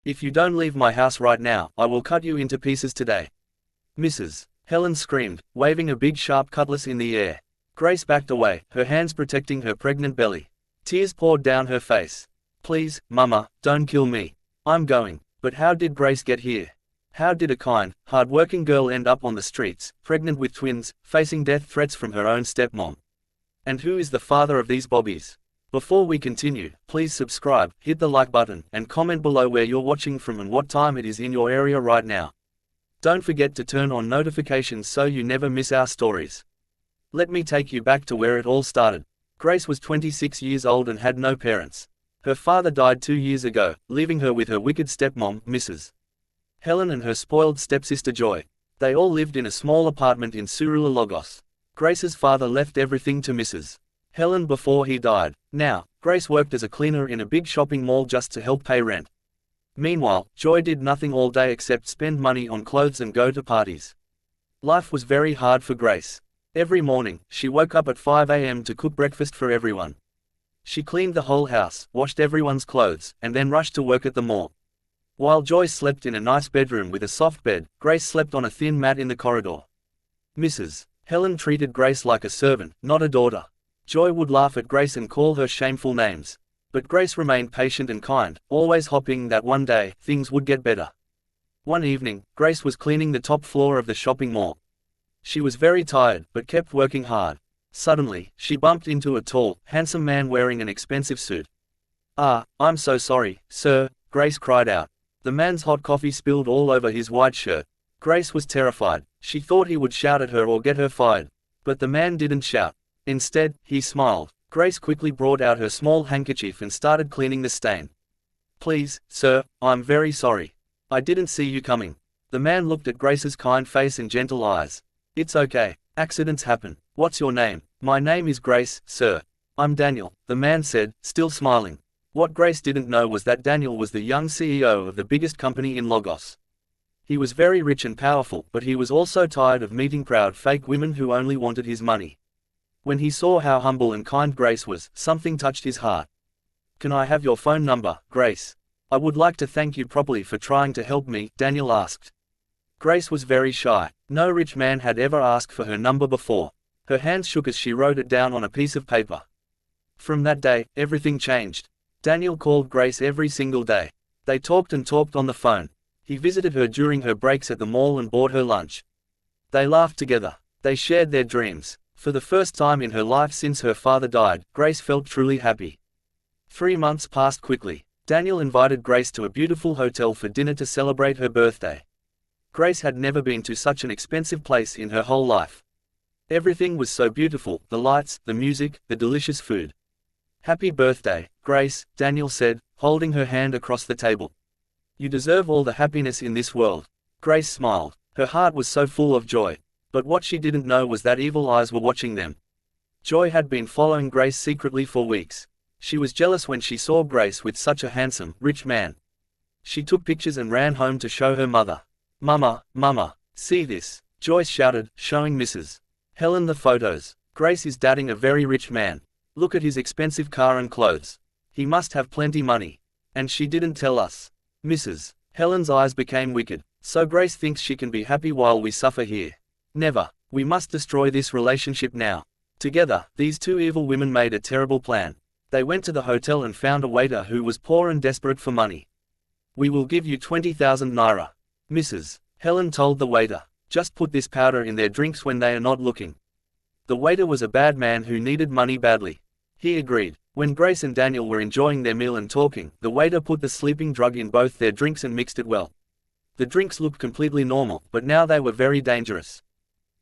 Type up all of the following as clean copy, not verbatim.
If you don't leave my house right now, I will cut you into pieces today. Mrs. Helen screamed, waving a big sharp cutlass in the air. Grace backed away, her hands protecting her pregnant belly. Tears poured down her face. Please, Mama, don't kill me. I'm going. But how did Grace get here? How did a kind, hard-working girl end up on the streets, pregnant with twins, facing death threats from her own stepmom? And who is the father of these bobbies? Before we continue, please subscribe, hit the like button, and comment below where you're watching from and what time it is in your area right now. Don't forget to turn on notifications so you never miss our stories. Let me take you back to where it all started. Grace was 26 years old and had no parents. Her father died 2 years ago, leaving her with her wicked stepmom, Mrs. Helen, and her spoiled stepsister Joy. They all lived in a small apartment in Surula Logos. Grace's father left everything to Mrs. Helen before he died. Now, Grace worked as a cleaner in a big shopping mall just to help pay rent. Meanwhile, Joy did nothing all day except spend money on clothes and go to parties. Life was very hard for Grace. Every morning, she woke up at 5 a.m. to cook breakfast for everyone. She cleaned the whole house, washed everyone's clothes, and then rushed to work at the mall. While Joy slept in a nice bedroom with a soft bed, Grace slept on a thin mat in the corridor. Mrs. Helen treated Grace like a servant, not a daughter. Joy would laugh at Grace and call her shameful names. But Grace remained patient and kind, always hoping that one day, things would get better. One evening, Grace was cleaning the top floor of the shopping mall. She was very tired, but kept working hard. Suddenly, she bumped into a tall, handsome man wearing an expensive suit. "Ah, I'm so sorry, sir," Grace cried out. The man's hot coffee spilled all over his white shirt. Grace was terrified. She thought he would shout at her or get her fired. But the man didn't shout. Instead, he smiled. Grace quickly brought out her small handkerchief and started cleaning the stain. "Please, sir, I'm very sorry. I didn't see you coming." The man looked at Grace's kind face and gentle eyes. "It's okay. Accidents happen. What's your name?" "My name is Grace, sir. I'm Daniel," the man said, still smiling. What Grace didn't know was that Daniel was the young CEO of the biggest company in Logos. He was very rich and powerful, but he was also tired of meeting proud fake women who only wanted his money. When he saw how humble and kind Grace was, something touched his heart. "Can I have your phone number, Grace? I would like to thank you properly for trying to help me," Daniel asked. Grace was very shy. No rich man had ever asked for her number before. Her hands shook as she wrote it down on a piece of paper. From that day, everything changed. Daniel called Grace every single day. They talked and talked on the phone. He visited her during her breaks at the mall and bought her lunch. They laughed together. They shared their dreams. For the first time in her life since her father died, Grace felt truly happy. 3 months passed quickly. Daniel invited Grace to a beautiful hotel for dinner to celebrate her birthday. Grace had never been to such an expensive place in her whole life. Everything was so beautiful, the lights, the music, the delicious food. "Happy birthday, Grace," Daniel said, holding her hand across the table. "You deserve all the happiness in this world." Grace smiled. Her heart was so full of joy. But what she didn't know was that evil eyes were watching them. Joy had been following Grace secretly for weeks. She was jealous when she saw Grace with such a handsome, rich man. She took pictures and ran home to show her mother. "Mama, Mama, see this," Joyce shouted, showing Mrs. Helen the photos. "Grace is dating a very rich man. Look at his expensive car and clothes. He must have plenty money. And she didn't tell us." Mrs. Helen's eyes became wicked. "So Grace thinks she can be happy while we suffer here. Never. We must destroy this relationship now." Together, these two evil women made a terrible plan. They went to the hotel and found a waiter who was poor and desperate for money. "We will give you 20,000 naira. Mrs. Helen told the waiter. "Just put this powder in their drinks when they are not looking." The waiter was a bad man who needed money badly. He agreed. When Grace and Daniel were enjoying their meal and talking, the waiter put the sleeping drug in both their drinks and mixed it well. The drinks looked completely normal, but now they were very dangerous.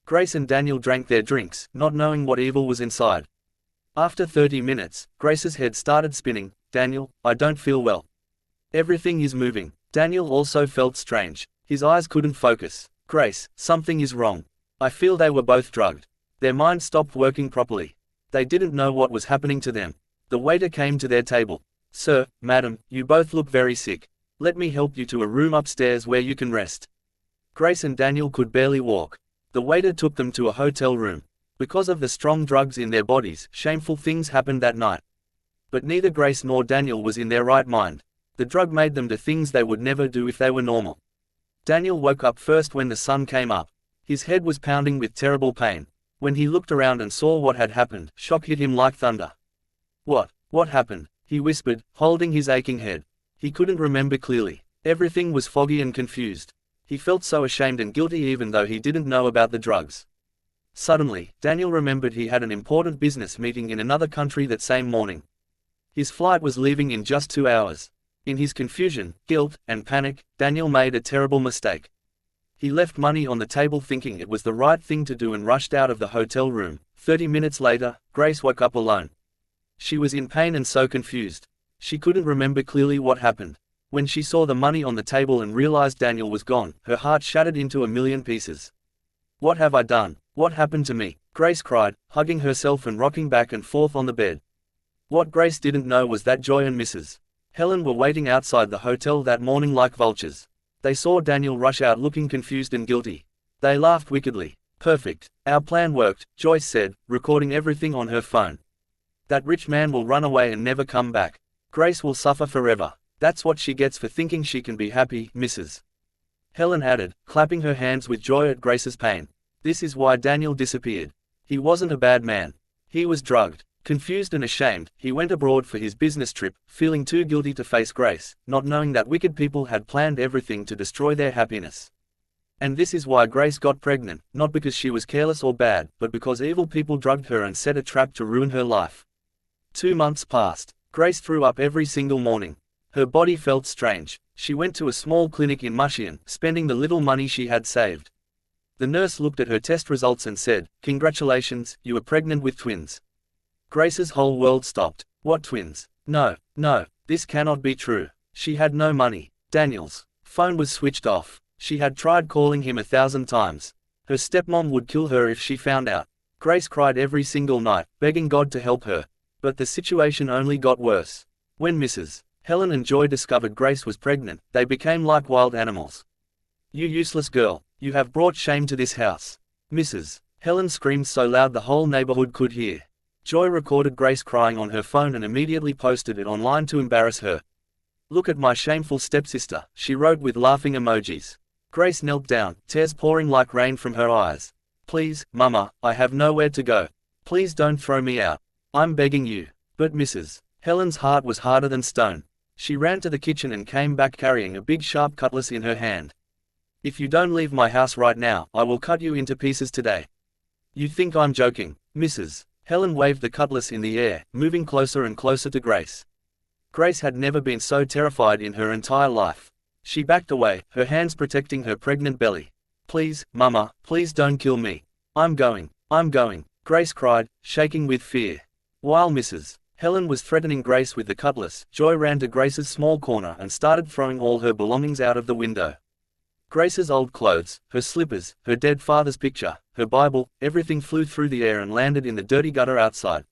Grace and Daniel drank their drinks, not knowing what evil was inside. After 30 minutes, Grace's head started spinning. "Daniel, I don't feel well. Everything is moving." Daniel also felt strange. His eyes couldn't focus. "Grace, something is wrong. I feel they were both drugged." Their minds stopped working properly. They didn't know what was happening to them. The waiter came to their table. "Sir, madam, you both look very sick. Let me help you to a room upstairs where you can rest." Grace and Daniel could barely walk. The waiter took them to a hotel room. Because of the strong drugs in their bodies, shameful things happened that night. But neither Grace nor Daniel was in their right mind. The drug made them do things they would never do if they were normal. Daniel woke up first when the sun came up. His head was pounding with terrible pain. When he looked around and saw what had happened, shock hit him like thunder. What happened? He whispered, holding his aching head. He couldn't remember clearly. Everything was foggy and confused. He felt so ashamed and guilty even though he didn't know about the drugs. Suddenly, Daniel remembered he had an important business meeting in another country that same morning. His flight was leaving in just 2 hours. In his confusion, guilt, and panic, Daniel made a terrible mistake. He left money on the table thinking it was the right thing to do and rushed out of the hotel room. 30 minutes later, Grace woke up alone. She was in pain and so confused. She couldn't remember clearly what happened. When she saw the money on the table and realized Daniel was gone, her heart shattered into a million pieces. What have I done? What happened to me? Grace cried, hugging herself and rocking back and forth on the bed. What Grace didn't know was that Joy and Mrs. Helen were waiting outside the hotel that morning like vultures. They saw Daniel rush out looking confused and guilty. They laughed wickedly. Perfect. Our plan worked, Joyce said, recording everything on her phone. That rich man will run away and never come back. Grace will suffer forever. That's what she gets for thinking she can be happy, Mrs. Helen added, clapping her hands with joy at Grace's pain. This is why Daniel disappeared. He wasn't a bad man. He was drugged. Confused and ashamed, he went abroad for his business trip, feeling too guilty to face Grace, not knowing that wicked people had planned everything to destroy their happiness. And this is why Grace got pregnant, not because she was careless or bad, but because evil people drugged her and set a trap to ruin her life. 2 months passed. Grace threw up every single morning. Her body felt strange. She went to a small clinic in Mushian, spending the little money she had saved. The nurse looked at her test results and said, "Congratulations, you are pregnant with twins." Grace's whole world stopped. What twins? No, this cannot be true. She had no money. Daniel's phone was switched off. She had tried calling him 1,000 times. Her stepmom would kill her if she found out. Grace cried every single night, begging God to help her. But the situation only got worse. When Mrs. Helen and Joy discovered Grace was pregnant, they became like wild animals. "You useless girl, you have brought shame to this house." Mrs. Helen screamed so loud the whole neighborhood could hear. Joy recorded Grace crying on her phone and immediately posted it online to embarrass her. "Look at my shameful stepsister," she wrote with laughing emojis. Grace knelt down, tears pouring like rain from her eyes. "Please, Mama, I have nowhere to go. Please don't throw me out. I'm begging you." But Mrs. Helen's heart was harder than stone. She ran to the kitchen and came back carrying a big sharp cutlass in her hand. "If you don't leave my house right now, I will cut you into pieces today." "You think I'm joking?" Mrs. Helen waved the cutlass in the air, moving closer and closer to Grace. Grace had never been so terrified in her entire life. She backed away, her hands protecting her pregnant belly. "Please, Mama, please don't kill me. I'm going, Grace cried, shaking with fear. While Mrs. Helen was threatening Grace with the cutlass, Joy ran to Grace's small corner and started throwing all her belongings out of the window. Grace's old clothes, her slippers, her dead father's picture, her Bible, everything flew through the air and landed in the dirty gutter outside.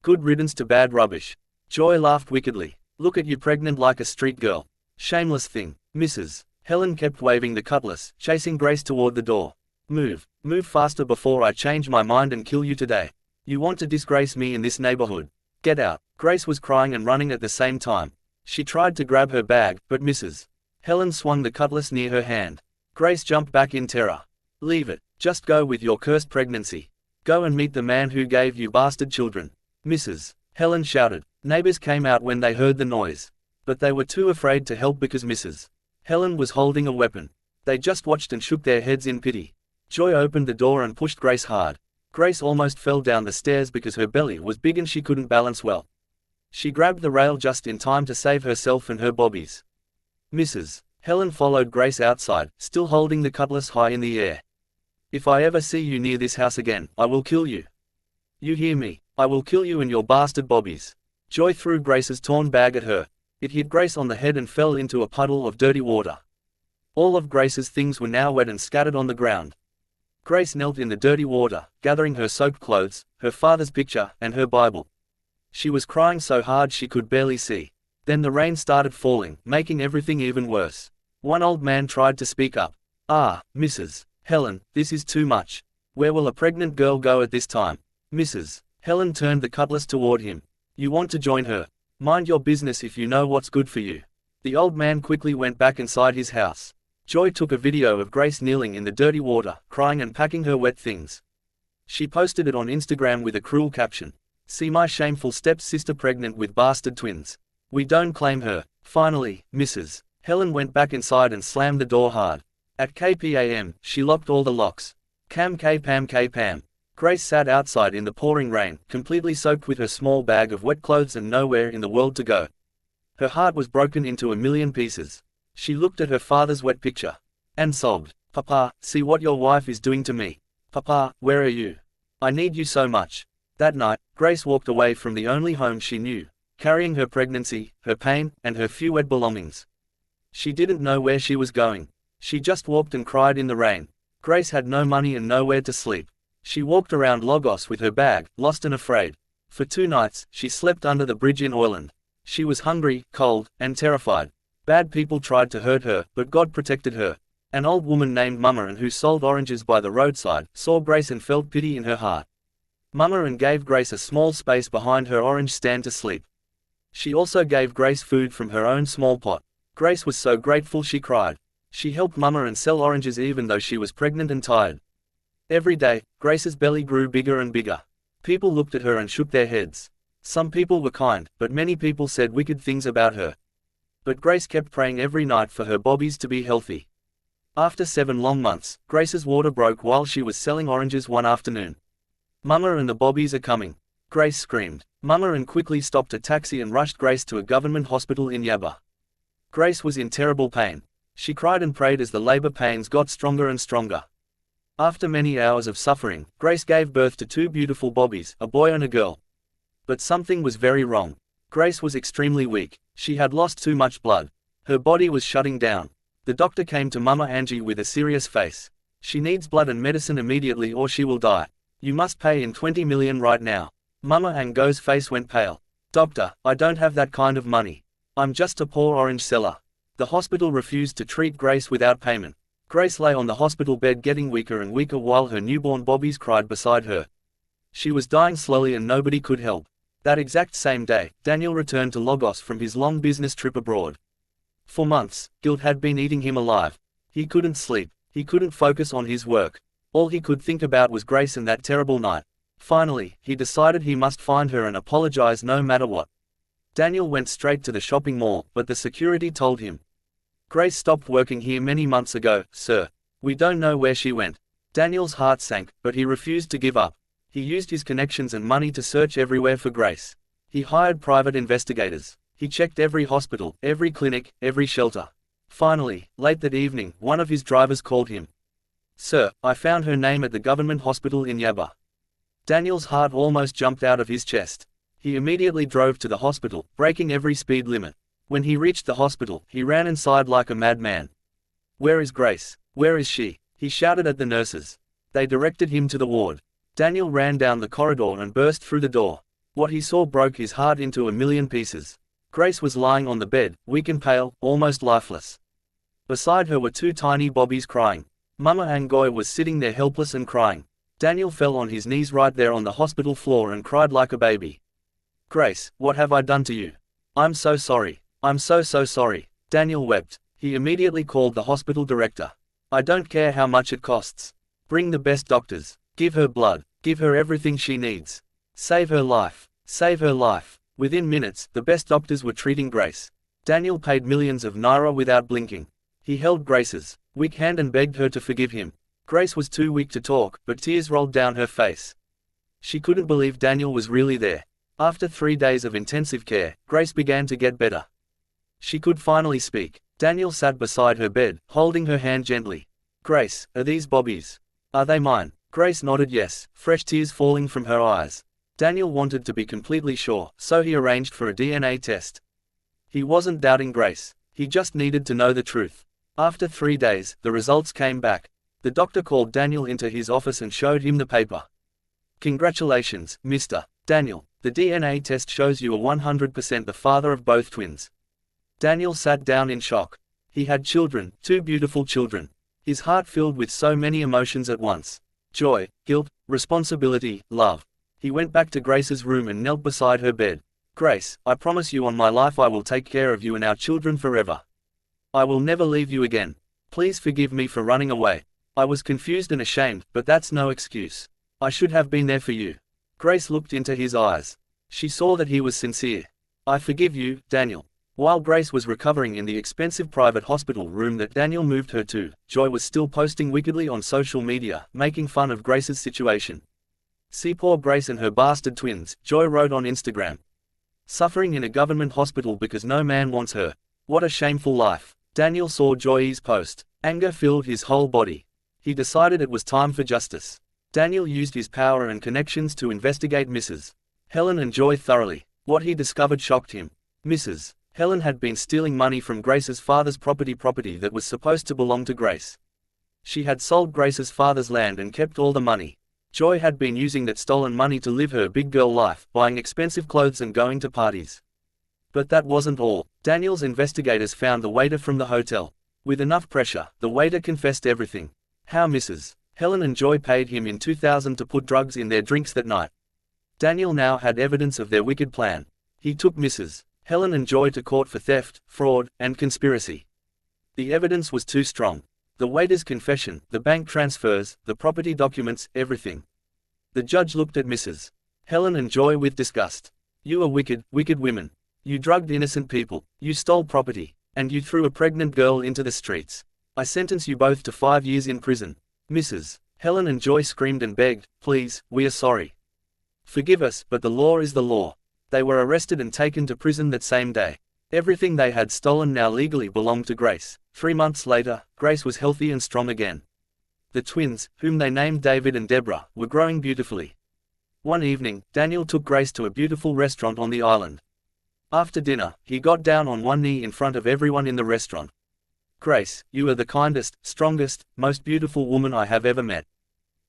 "Good riddance to bad rubbish." Joy laughed wickedly. "Look at you pregnant like a street girl. Shameless thing." Mrs. Helen kept waving the cutlass, chasing Grace toward the door. Move faster before I change my mind and kill you today. You want to disgrace me in this neighborhood. Get out." Grace was crying and running at the same time. She tried to grab her bag, but Mrs. Helen swung the cutlass near her hand. Grace jumped back in terror. "Leave it. Just go with your cursed pregnancy. Go and meet the man who gave you bastard children." Mrs. Helen shouted. Neighbors came out when they heard the noise. But they were too afraid to help because Mrs. Helen was holding a weapon. They just watched and shook their heads in pity. Joy opened the door and pushed Grace hard. Grace almost fell down the stairs because her belly was big and she couldn't balance well. She grabbed the rail just in time to save herself and her bobbies. Mrs. Helen followed Grace outside, still holding the cutlass high in the air. "If I ever see you near this house again, I will kill you. You hear me? I will kill you and your bastard bobbies." Joy threw Grace's torn bag at her. It hit Grace on the head and fell into a puddle of dirty water. All of Grace's things were now wet and scattered on the ground. Grace knelt in the dirty water, gathering her soaked clothes, her father's picture, and her Bible. She was crying so hard she could barely see. Then the rain started falling, making everything even worse. One old man tried to speak up. "Ah, Mrs. Helen, this is too much. Where will a pregnant girl go at this time?" Mrs. Helen turned the cutlass toward him. "You want to join her? Mind your business if you know what's good for you." The old man quickly went back inside his house. Joy took a video of Grace kneeling in the dirty water, crying and packing her wet things. She posted it on Instagram with a cruel caption. "See my shameful step-sister pregnant with bastard twins. We don't claim her." Finally, Mrs. Helen went back inside and slammed the door hard. At kpam, she locked all the locks. Cam K-pam. Grace sat outside in the pouring rain, completely soaked with her small bag of wet clothes and nowhere in the world to go. Her heart was broken into a million pieces. She looked at her father's wet picture. And sobbed. "Papa, see what your wife is doing to me. Papa, where are you? I need you so much." That night, Grace walked away from the only home she knew, carrying her pregnancy, her pain, and her few wet belongings. She didn't know where she was going. She just walked and cried in the rain. Grace had no money and nowhere to sleep. She walked around Lagos with her bag, lost and afraid. For 2 nights, she slept under the bridge in Orphan. She was hungry, cold, and terrified. Bad people tried to hurt her, but God protected her. An old woman named Mama, who sold oranges by the roadside, saw Grace and felt pity in her heart. Mama gave Grace a small space behind her orange stand to sleep. She also gave Grace food from her own small pot. Grace was so grateful she cried. She helped Mama sell oranges even though she was pregnant and tired. Every day, Grace's belly grew bigger and bigger. People looked at her and shook their heads. Some people were kind, but many people said wicked things about her. But Grace kept praying every night for her bobbies to be healthy. After 7 long months, Grace's water broke while she was selling oranges one afternoon. "Mama and the bobbies are coming," Grace screamed. Mama quickly stopped a taxi and rushed Grace to a government hospital in Yaba. Grace was in terrible pain. She cried and prayed as the labor pains got stronger and stronger. After many hours of suffering, Grace gave birth to 2 beautiful bobbies, a boy and a girl. But something was very wrong. Grace was extremely weak. She had lost too much blood. Her body was shutting down. The doctor came to Mama Angie with a serious face. "She needs blood and medicine immediately or she will die. You must pay in 20 million right now." Mama Ango's face went pale. "Doctor, I don't have that kind of money. I'm just a poor orange seller." The hospital refused to treat Grace without payment. Grace lay on the hospital bed getting weaker and weaker while her newborn bobbies cried beside her. She was dying slowly and nobody could help. That exact same day, Daniel returned to Lagos from his long business trip abroad. For months, guilt had been eating him alive. He couldn't sleep. He couldn't focus on his work. All he could think about was Grace and that terrible night. Finally, he decided he must find her and apologize no matter what. Daniel went straight to the shopping mall, but the security told him, "Grace stopped working here many months ago, sir. We don't know where she went." Daniel's heart sank, but he refused to give up. He used his connections and money to search everywhere for Grace. He hired private investigators. He checked every hospital, every clinic, every shelter. Finally, late that evening, one of his drivers called him. "Sir, I found her name at the government hospital in Yaba." Daniel's heart almost jumped out of his chest. He immediately drove to the hospital, breaking every speed limit. When he reached the hospital, he ran inside like a madman. "Where is Grace? Where is she?" he shouted at the nurses. They directed him to the ward. Daniel ran down the corridor and burst through the door. What he saw broke his heart into a million pieces. Grace was lying on the bed, weak and pale, almost lifeless. Beside her were 2 tiny bobbies crying. Mama Angoy was sitting there helpless and crying. Daniel fell on his knees right there on the hospital floor and cried like a baby. "Grace, what have I done to you? I'm so sorry. I'm so sorry." Daniel wept. He immediately called the hospital director. "I don't care how much it costs. Bring the best doctors. Give her blood. Give her everything she needs. Save her life. Save her life." Within minutes, the best doctors were treating Grace. Daniel paid millions of naira without blinking. He held Grace's weak hand and begged her to forgive him. Grace was too weak to talk, but tears rolled down her face. She couldn't believe Daniel was really there. After 3 days of intensive care, Grace began to get better. She could finally speak. Daniel sat beside her bed, holding her hand gently. "Grace, are these bobbies? Are they mine?" Grace nodded yes, fresh tears falling from her eyes. Daniel wanted to be completely sure, so he arranged for a DNA test. He wasn't doubting Grace. He just needed to know the truth. After 3 days, the results came back. The doctor called Daniel into his office and showed him the paper. "Congratulations, Mr. Daniel. The DNA test shows you are 100% the father of both twins." Daniel sat down in shock. He had children, 2 beautiful children. His heart filled with so many emotions at once. Joy, guilt, responsibility, love. He went back to Grace's room and knelt beside her bed. Grace, I promise you on my life I will take care of you and our children forever. I will never leave you again. Please forgive me for running away. I was confused and ashamed, but that's no excuse. I should have been there for you. Grace looked into his eyes. She saw that he was sincere. I forgive you, Daniel. While Grace was recovering in the expensive private hospital room that Daniel moved her to, Joy was still posting wickedly on social media, making fun of Grace's situation. See poor Grace and her bastard twins, Joy wrote on Instagram. Suffering in a government hospital because no man wants her. What a shameful life. Daniel saw Joy's post. Anger filled his whole body. He decided it was time for justice. Daniel used his power and connections to investigate Mrs. Helen and Joy thoroughly. What he discovered shocked him. Mrs. Helen had been stealing money from Grace's father's property that was supposed to belong to Grace. She had sold Grace's father's land and kept all the money. Joy had been using that stolen money to live her big girl life, buying expensive clothes and going to parties. But that wasn't all. Daniel's investigators found the waiter from the hotel. With enough pressure, the waiter confessed everything. How Mrs. Helen and Joy paid him in 2000 to put drugs in their drinks that night. Daniel now had evidence of their wicked plan. He took Mrs. Helen and Joy to court for theft, fraud, and conspiracy. The evidence was too strong. The waiter's confession, the bank transfers, the property documents, everything. The judge looked at Mrs. Helen and Joy with disgust. You are wicked, wicked women. You drugged innocent people, you stole property, and you threw a pregnant girl into the streets. I sentence you both to 5 years in prison. Mrs. Helen and Joy screamed and begged, please, we are sorry. Forgive us, but the law is the law. They were arrested and taken to prison that same day. Everything they had stolen now legally belonged to Grace. 3 months later, Grace was healthy and strong again. The twins, whom they named David and Deborah, were growing beautifully. One evening, Daniel took Grace to a beautiful restaurant on the island. After dinner, he got down on one knee in front of everyone in the restaurant. Grace, you are the kindest, strongest, most beautiful woman I have ever met.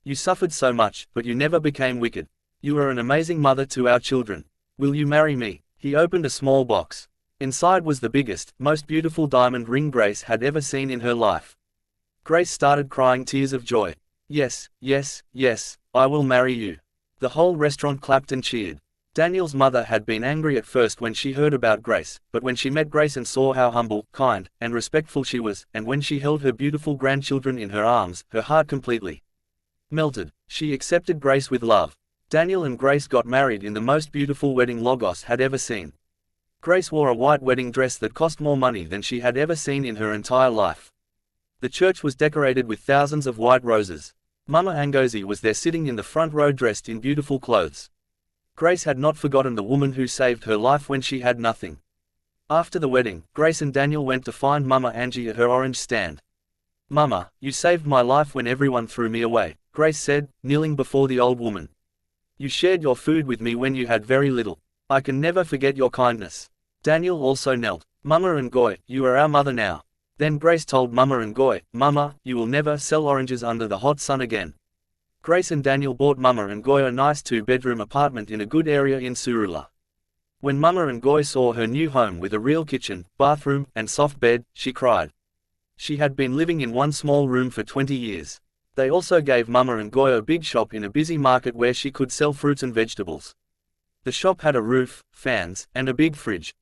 You suffered so much, but you never became wicked. You are an amazing mother to our children. Will you marry me? He opened a small box. Inside was the biggest, most beautiful diamond ring Grace had ever seen in her life. Grace started crying tears of joy. Yes, yes, yes, I will marry you. The whole restaurant clapped and cheered. Daniel's mother had been angry at first when she heard about Grace, but when she met Grace and saw how humble, kind, and respectful she was, and when she held her beautiful grandchildren in her arms, her heart completely melted. She accepted Grace with love. Daniel and Grace got married in the most beautiful wedding Lagos had ever seen. Grace wore a white wedding dress that cost more money than she had ever seen in her entire life. The church was decorated with thousands of white roses. Mama Ngozi was there sitting in the front row dressed in beautiful clothes. Grace had not forgotten the woman who saved her life when she had nothing. After the wedding, Grace and Daniel went to find Mama Angie at her orange stand. Mama, you saved my life when everyone threw me away, Grace said, kneeling before the old woman. You shared your food with me when you had very little. I can never forget your kindness. Daniel also knelt. Mama Ngozi, you are our mother now. Then Grace told Mama Ngozi, Mama, you will never sell oranges under the hot sun again. Grace and Daniel bought Mama Ngozi a nice 2-bedroom apartment in a good area in Surula. When Mama Ngozi saw her new home with a real kitchen, bathroom, and soft bed, she cried. She had been living in one small room for 20 years. They also gave Mama Ngozi a big shop in a busy market where she could sell fruits and vegetables. The shop had a roof, fans, and a big fridge.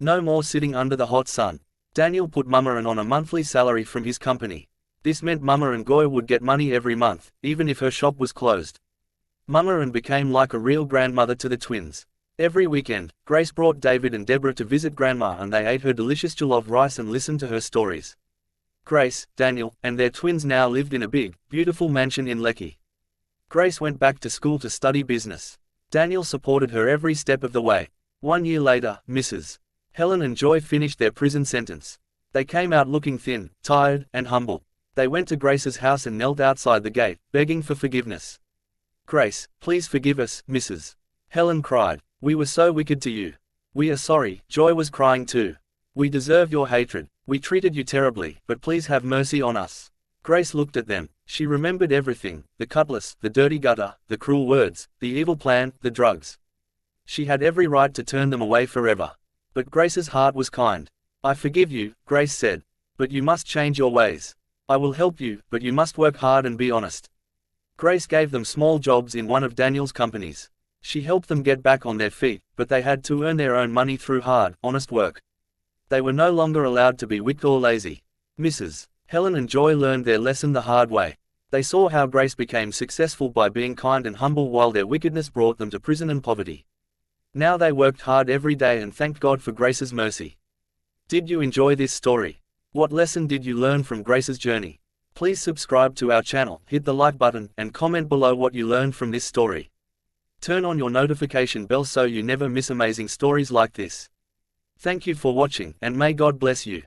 No more sitting under the hot sun. Daniel put Mama on a monthly salary from his company. This meant Mama Ngozi would get money every month, even if her shop was closed. Mama became like a real grandmother to the twins. Every weekend, Grace brought David and Deborah to visit Grandma and they ate her delicious jollof rice and listened to her stories. Grace, Daniel, and their twins now lived in a big, beautiful mansion in Lekki. Grace went back to school to study business. Daniel supported her every step of the way. 1 year later, Mrs. Helen and Joy finished their prison sentence. They came out looking thin, tired, and humble. They went to Grace's house and knelt outside the gate, begging for forgiveness. Grace, please forgive us, Mrs. Helen cried. We were so wicked to you. We are sorry. Joy was crying too. We deserve your hatred. We treated you terribly, but please have mercy on us. Grace looked at them. She remembered everything, the cutlass, the dirty gutter, the cruel words, the evil plan, the drugs. She had every right to turn them away forever. But Grace's heart was kind. I forgive you, Grace said. But you must change your ways. I will help you, but you must work hard and be honest. Grace gave them small jobs in one of Daniel's companies. She helped them get back on their feet, but they had to earn their own money through hard, honest work. They were no longer allowed to be wicked or lazy. Mrs. Helen and Joy learned their lesson the hard way. They saw how Grace became successful by being kind and humble while their wickedness brought them to prison and poverty. Now they worked hard every day and thanked God for Grace's mercy. Did you enjoy this story? What lesson did you learn from Grace's journey? Please subscribe to our channel, hit the like button, and comment below what you learned from this story. Turn on your notification bell so you never miss amazing stories like this. Thank you for watching, and may God bless you.